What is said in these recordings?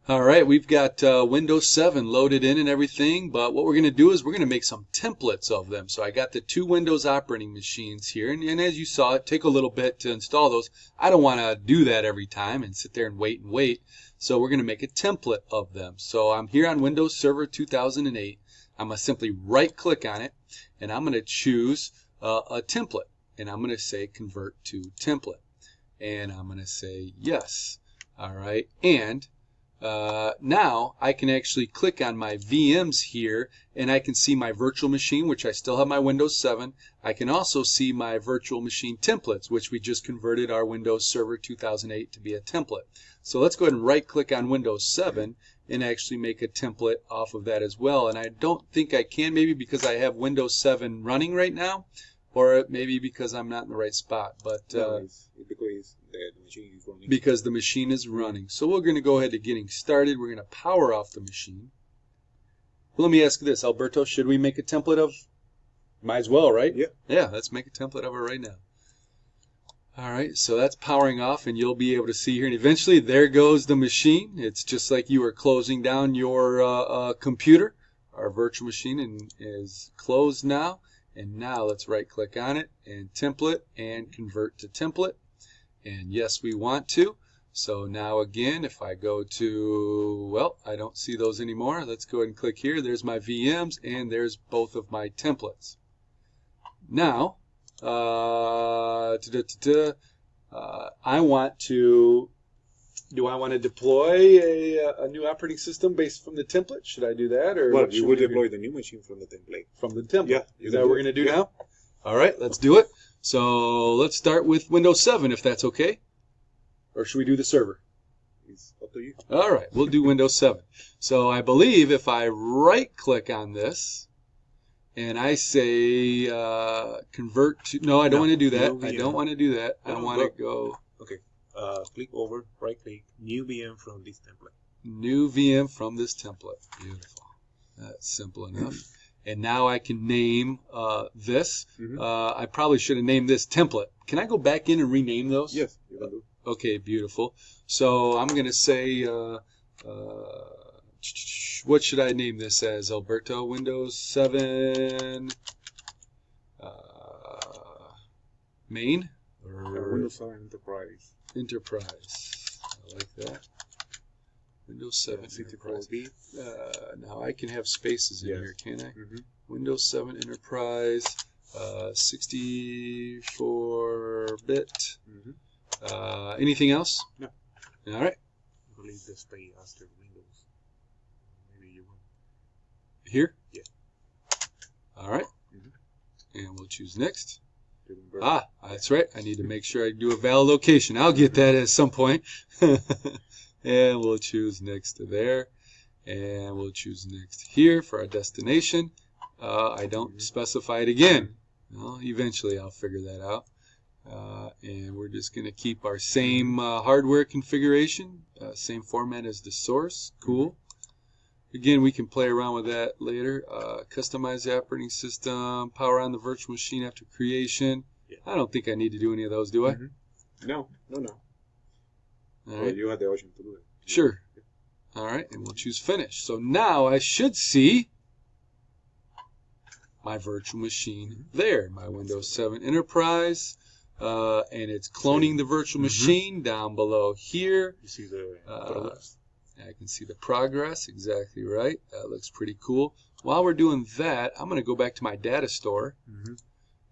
All right, we've got Windows 7 loaded in and everything, but what we're going to do is we're going to make some templates of them. So I got the two Windows operating machines here, and as you saw, it take a little bit to install those. I don't want to do that every time and sit there and wait. So we're going to make a template of them. So I'm here on Windows Server 2008. I'm going to simply right-click on it, and I'm going to choose a template, and I'm going to say Convert to Template, and I'm going to say Yes. All right, and now I can actually click on my VMs here and I can see my virtual machine, which I still have my Windows 7. I can also see my virtual machine templates, which we just converted our Windows Server 2008 to be a template. So let's go ahead and right click on Windows 7 and actually make a template off of that as well. And I don't think I can, maybe because I have Windows 7 running right now, or maybe because I'm not in the right spot. But no, because the machine is running. Because the machine is running. So we're going to go ahead to getting started. We're going to power off the machine. Well, let me ask you this, Alberto, should we make a template of? Might as well, right? Yeah. Yeah, let's make a template of it right now. All right, so that's powering off, and you'll be able to see here. And eventually, there goes the machine. It's just like you were closing down your computer. Our virtual machine is closed now. And now let's right-click on it and template and convert to template. And yes, we want to. So now again, if I go to, well, I don't see those anymore. Let's go ahead and click here. There's my VMs and there's both of my templates. Now, I want to, do I want to deploy a new operating system based from the template? Should I do that? Or well, you would deploy the new machine from the template. From the template? Yeah. Is that what we're going to do now? All right, let's do it. So let's start with Windows 7 if that's okay. Or should we do the server? It's up to you. All right, we'll do Windows 7. So I believe if I right-click on this and I say convert to, no, I don't want to do that. I don't want to do that. I want to go. Okay. Click over, right-click, new VM from this template. New VM from this template. Beautiful. That's simple enough. And now I can name this. I probably should have named this template. Can I go back in and rename those? Yes, you can do. Okay, beautiful. So I'm going to say, what should I name this as, Alberto? Windows 7 main? Or Windows 7 Enterprise. Enterprise. I like that. Windows 7 Enterprise. Now I can have spaces in here, can't I? Windows 7 Enterprise, 64-bit. Anything else? No. All right. I believe the stay after Windows. Maybe you want. Here? Yeah. All right. And we'll choose next. Ah, that's right. I need to make sure I do a valid location. I'll get that at some point. And we'll choose next to there. And we'll choose next here for our destination. I don't specify it again. Well, eventually I'll figure that out. And we're just going to keep our same hardware configuration, same format as the source. Cool. Again, we can play around with that later. Customize the operating system, power on the virtual machine after creation. Yeah. I don't think I need to do any of those, do I? No. All right. You have the option to do it. Sure. All right, and we'll choose Finish. So now I should see my virtual machine there, my Windows 7 Enterprise, and it's cloning the virtual machine down below here. You see the progress? I can see the progress, exactly right. That looks pretty cool. While we're doing that, I'm going to go back to my data store,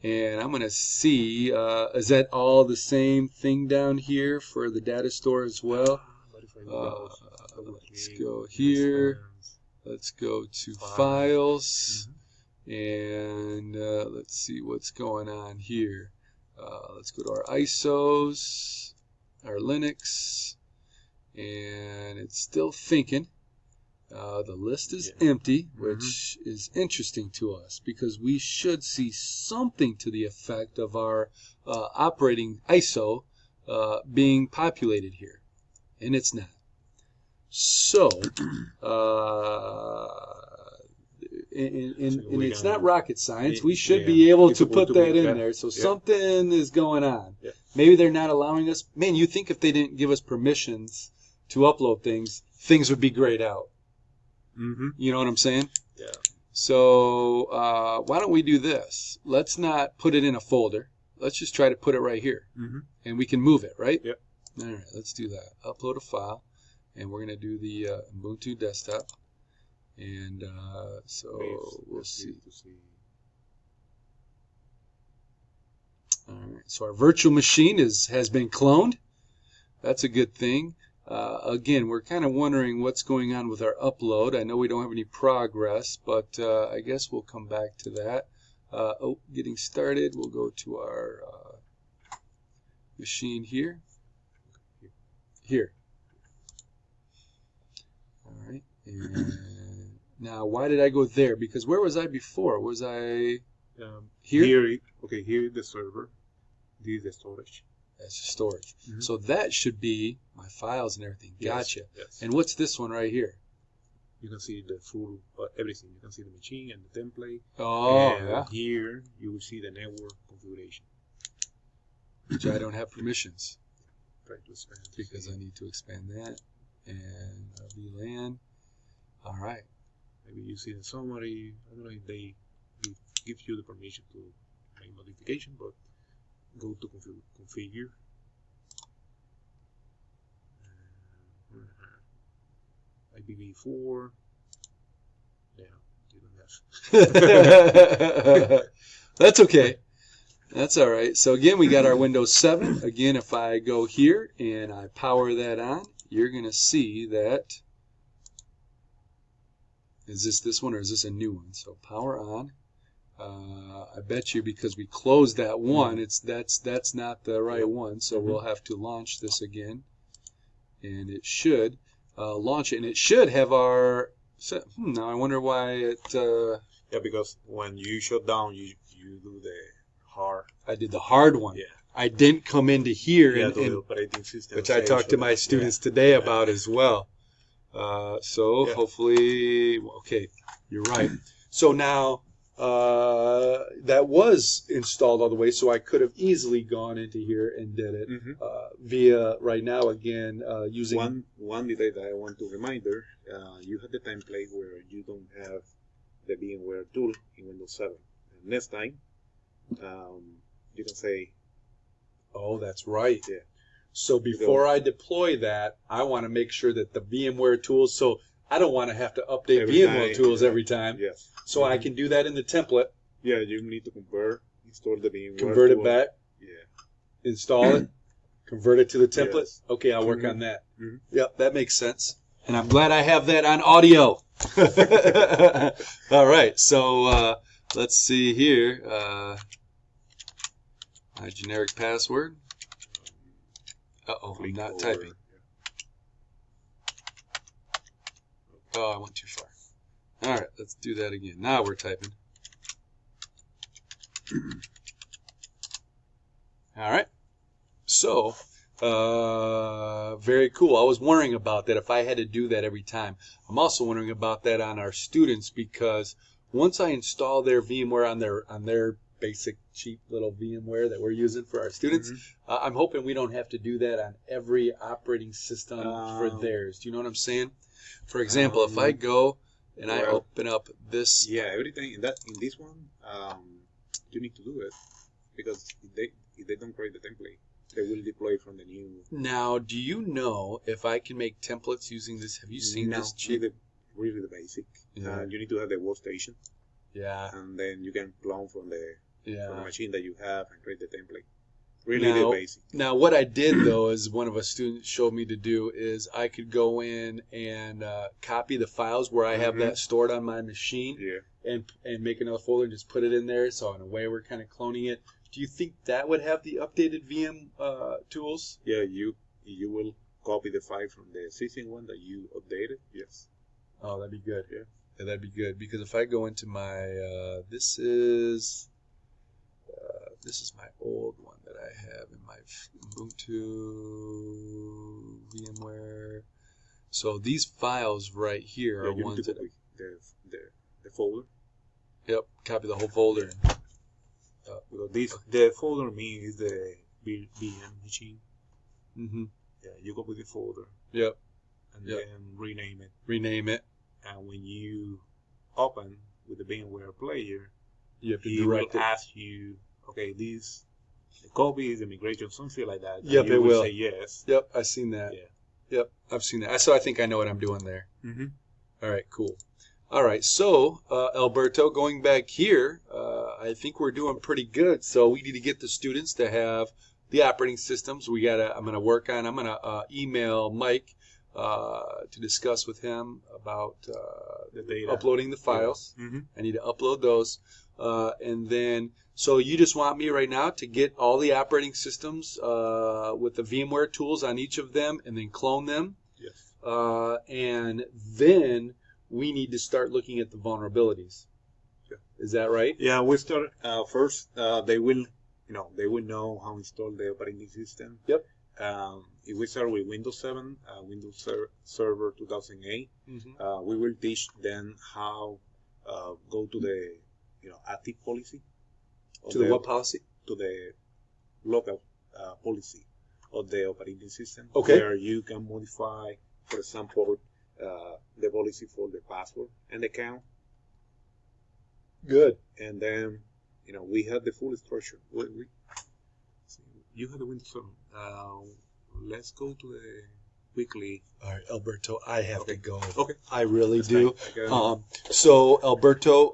and I'm going to see, is that all the same thing down here for the data store as well? Let's go here. Let's go to Files, and let's see what's going on here. Let's go to our ISOs, our Linux, and it's still thinking. The list is empty, which is interesting to us because we should see something to the effect of our operating ISO being populated here, and it's not. So, and it's not rocket science. We should be able to put that in there. So something is going on. Maybe they're not allowing us. Man, you think if they didn't give us permissions to upload things, things would be grayed out. Mm-hmm. You know what I'm saying? Yeah. So why don't we do this? Let's not put it in a folder. Let's just try to put it right here. Mm-hmm. And we can move it, right? Yep. All right, let's do that. Upload a file. And we're going to do the Ubuntu desktop. And so we'll see. All right, so our virtual machine has been cloned. That's a good thing. Again, we're kind of wondering what's going on with our upload. I know we don't have any progress, but I guess we'll come back to that. Getting started. We'll go to our machine here. Here. All right. And now, why did I go there? Because where was I before? Was I here? Okay, here is the server. This is the storage. That's storage. Mm-hmm. So that should be my files and everything. Gotcha. Yes. And what's this one right here? You can see the full everything. You can see the machine and the template. Oh, and yeah. Here you will see the network configuration. Which I don't have permissions. Try to expand. Because I need to expand that. And VLAN. All right. Maybe you see the summary. I don't know if they give you the permission to make modification, but go to configure. IPv4. Yeah, you don't have. That's okay. That's all right. So again, we got our Windows 7. Again, if I go here and I power that on, you're going to see that. Is this one or is this a new one? So power on. I bet you because we closed that one, that's not the right one. So we'll have to launch this again, and it should launch it, and it should have our. Now I wonder why it. Yeah, because when you shut down, you do the hard. I did the hard one. Yeah. I didn't come into here, Yeah, and the operating system. which I talked to my students today about as well. So hopefully, okay, you're right. So now. That was installed all the way, so I could have easily gone into here and did it via right now again using one detail that I want to reminder. You have the template where you don't have the VMware tool in Windows 7. And next time, you can say, "Oh, that's right." Yeah. So before I deploy that, I want to make sure that the VMware tools. So I don't want to have to update VMware tools every time. Yes. So I can do that in the template. Yeah, you need to install the VMware. Convert it back. Yeah. Install it. Convert it to the template. Yes. Okay, I'll work on that. Mm-hmm. Yep, that makes sense. And I'm glad I have that on audio. All right, so let's see here. My generic password. Uh-oh, I'm not typing. Oh, I went too far. All right, let's do that again. Now we're typing. All right. So, very cool. I was wondering about that if I had to do that every time. I'm also wondering about that on our students because once I install their VMware on their basic cheap little VMware that we're using for our students, I'm hoping we don't have to do that on every operating system for theirs. Do you know what I'm saying? For example, if I go and I open up this. Yeah, everything in this one, you need to do it because if they don't create the template, they will deploy from the new. Now, do you know if I can make templates using this? Have you seen this cheap? Really the basic. Yeah. You need to have the workstation. Yeah. And then you can clone from the machine that you have and create the template. Really the basic. Now, what I did, though, is one of our students showed me to do is I could go in and copy the files where I have that stored on my machine and make another folder and just put it in there. So, in a way, we're kind of cloning it. Do you think that would have the updated VM tools? Yeah, you will copy the file from the existing one that you updated. Yes. Oh, that'd be good. Yeah, that'd be good. Because if I go into my, this is my old one that I have in my Ubuntu VMware. So these files right here are ones that the folder. Yep, copy the whole folder. The folder means the VM machine. Mm-hmm. Yeah, you copy the folder. Yep. and Yep. then rename it. Rename it. And when you open with the VMware player, You have to he will direct it. ask you, okay, this copy is immigration, something like that. Yep, and you it will. say yes. Yep, I've seen that. Yeah. Yep, I've seen that. So I think I know what I'm doing there. Mm-hmm. All right, cool. All right, so Alberto, going back here, I think we're doing pretty good. So we need to get the students to have the operating systems. I'm gonna work on. I'm gonna email Mike to discuss with him about The data. uploading the files. Yeah. Mm-hmm. I need to upload those, and then. So you just want me right now to get all the operating systems with the VMware tools on each of them, and then clone them. Yes. And then we need to start looking at the vulnerabilities. Yeah. Is that right? Yeah, we start first. They will know how to install the operating system. Yep. If we start with Windows 7, Windows Server 2008, we will teach them how go to the active policy. To the what policy? To the local policy of the operating system. Okay. Where you can modify, for example, the policy for the password and account. Good. And then, we have the full structure. You have the Windows 7. Let's go to the weekly. All right, Alberto, I have to go. Okay. I really That's do. fine. So, Alberto,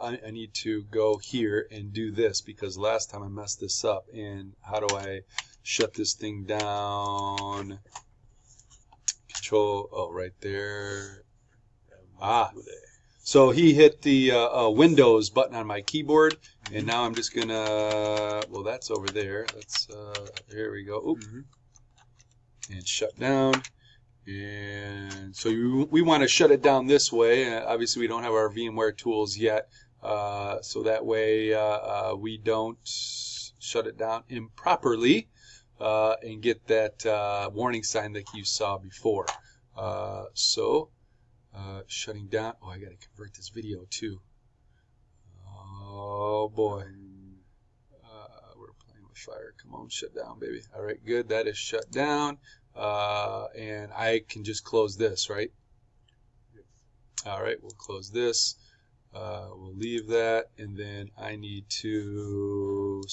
I need to go here and do this because last time I messed this up. And how do I shut this thing down? Control, right there. So he hit the Windows button on my keyboard, and now I'm just gonna, well, that's over there. That's, here we go. Oop. And shut down. And so we want to shut it down this way. Obviously, we don't have our VMware tools yet, so that way we don't shut it down improperly and get that warning sign that you saw before. Shutting down. Oh, I got to convert this video too. Oh boy. We're playing with fire. Come on, shut down, baby. All right, good. That is shut down. And I can just close this, right? Yes. All right, we'll close this. We'll leave that, and then I need to